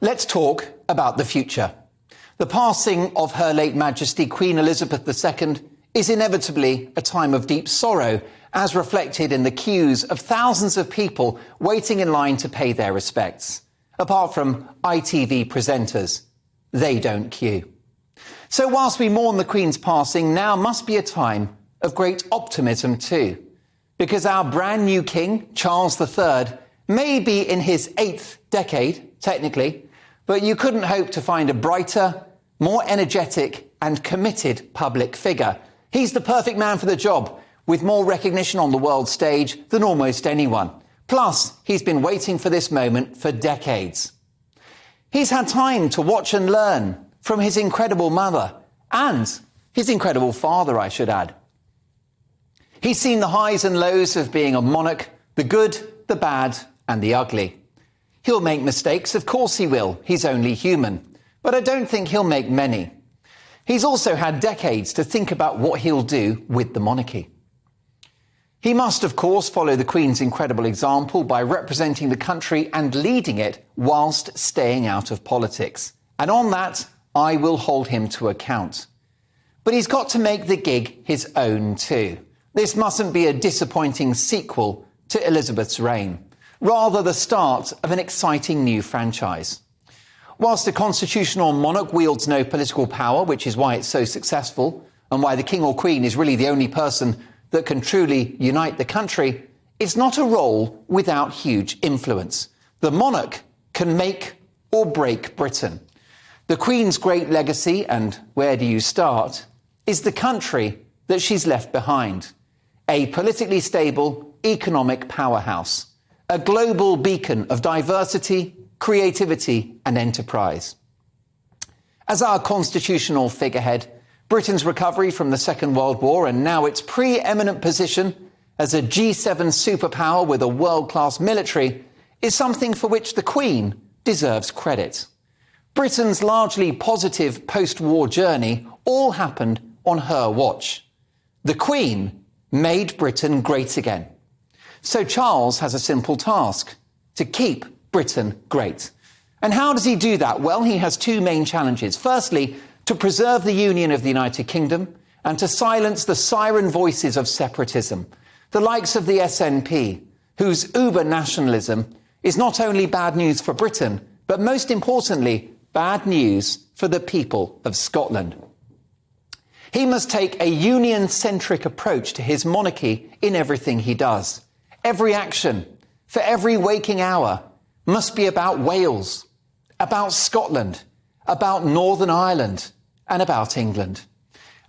Let's talk about the future. The passing of Her late Majesty Queen Elizabeth II is inevitably a time of deep sorrow, as reflected in the queues of thousands of people waiting in line to pay their respects. Apart from ITV presenters, they don't queue. So whilst we mourn the Queen's passing, now must be a time of great optimism too, because our brand new King, Charles III, may be in his 8th decade, technically, but you couldn't hope to find a brighter, more energetic and committed public figure. He's the perfect man for the job, with more recognition on the world stage than almost anyone. Plus, he's been waiting for this moment for decades. He's had time to watch and learn from his incredible mother and his incredible father, I should add. He's seen the highs and lows of being a monarch, the good, the bad and the ugly. He'll make mistakes, of course he will. He's only human. But I don't think he'll make many. He's also had decades to think about what he'll do with the monarchy. He must, of course, follow the Queen's incredible example by representing the country and leading it whilst staying out of politics. And on that, I will hold him to account. But he's got to make the gig his own too. This mustn't be a disappointing sequel to Elizabeth's reign, rather the start of an exciting new franchise. Whilst the constitutional monarch wields no political power, which is why it's so successful, and why the King or Queen is really the only person that can truly unite the country, it's not a role without huge influence. The monarch can make or break Britain. The Queen's great legacy, and where do you start, is the country that she's left behind. A politically stable economic powerhouse, a global beacon of diversity, creativity and enterprise. As our constitutional figurehead, Britain's recovery from the Second World War and now its preeminent position as a G7 superpower with a world-class military is something for which the Queen deserves credit. Britain's largely positive post-war journey all happened on her watch. The Queen made Britain great again. So Charles has a simple task: to keep Britain great. And how does he do that? Well, he has two main challenges. Firstly, to preserve the union of the United Kingdom and to silence the siren voices of separatism, the likes of the SNP, whose uber nationalism is not only bad news for Britain, but most importantly, bad news for the people of Scotland. He must take a union-centric approach to his monarchy in everything he does. Every action, for every waking hour, must be about Wales, about Scotland, about Northern Ireland, and about England.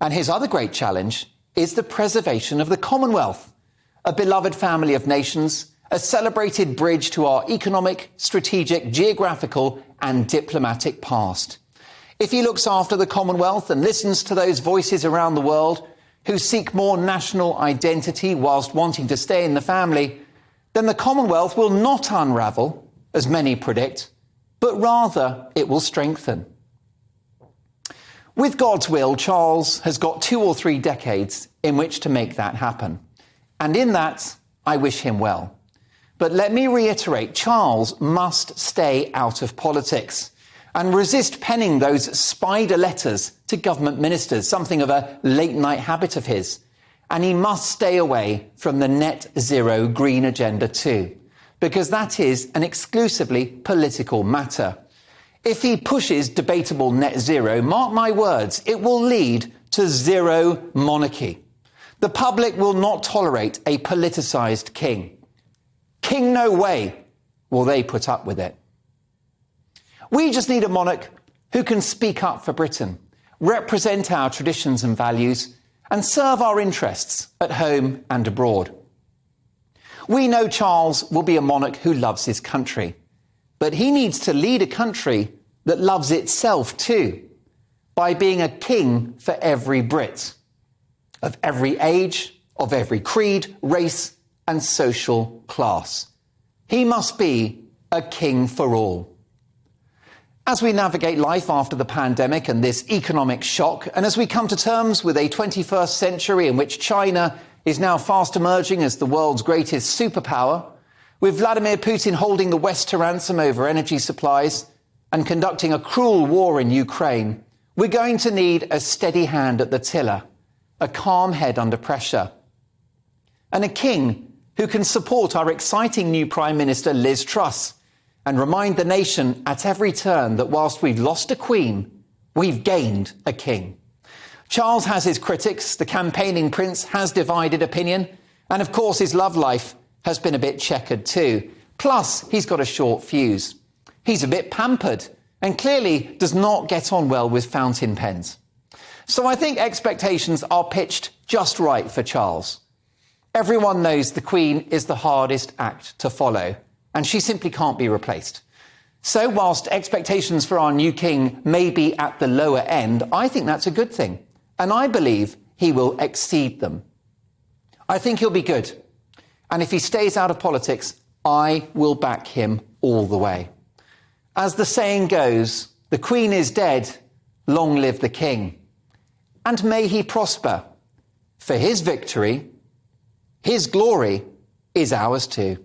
And his other great challenge is the preservation of the Commonwealth, a beloved family of nations, a celebrated bridge to our economic, strategic, geographical, and diplomatic past. If he looks after the Commonwealth and listens to those voices around the world who seek more national identity whilst wanting to stay in the family, then the Commonwealth will not unravel, as many predict, but rather it will strengthen. With God's will, Charles has got 2 or 3 decades in which to make that happen. And in that, I wish him well. But let me reiterate, Charles must stay out of politics and resist penning those spider letters to government ministers, something of a late-night habit of his. And he must stay away from the net zero green agenda too, because that is an exclusively political matter. If he pushes debatable net zero, mark my words, it will lead to zero monarchy. The public will not tolerate a politicised king. King no way will they put up with it. We just need a monarch who can speak up for Britain, represent our traditions and values, and serve our interests at home and abroad. We know Charles will be a monarch who loves his country, but he needs to lead a country that loves itself too, by being a king for every Brit, of every age, of every creed, race and social class. He must be a king for all. As we navigate life after the pandemic and this economic shock, and as we come to terms with a 21st century in which China is now fast emerging as the world's greatest superpower, with Vladimir Putin holding the West to ransom over energy supplies, and conducting a cruel war in Ukraine, we're going to need a steady hand at the tiller, a calm head under pressure, and a king who can support our exciting new Prime Minister Liz Truss and remind the nation at every turn that whilst we've lost a queen, we've gained a king. Charles has his critics, the campaigning prince has divided opinion, and of course his love life has been a bit checkered too. Plus, he's got a short fuse. He's a bit pampered and clearly does not get on well with fountain pens. So I think expectations are pitched just right for Charles. Everyone knows the Queen is the hardest act to follow, and she simply can't be replaced. So whilst expectations for our new king may be at the lower end, I think that's a good thing, and I believe he will exceed them. I think he'll be good, and if he stays out of politics, I will back him all the way. As the saying goes, the Queen is dead, long live the king. And may he prosper, for his victory, his glory is ours too.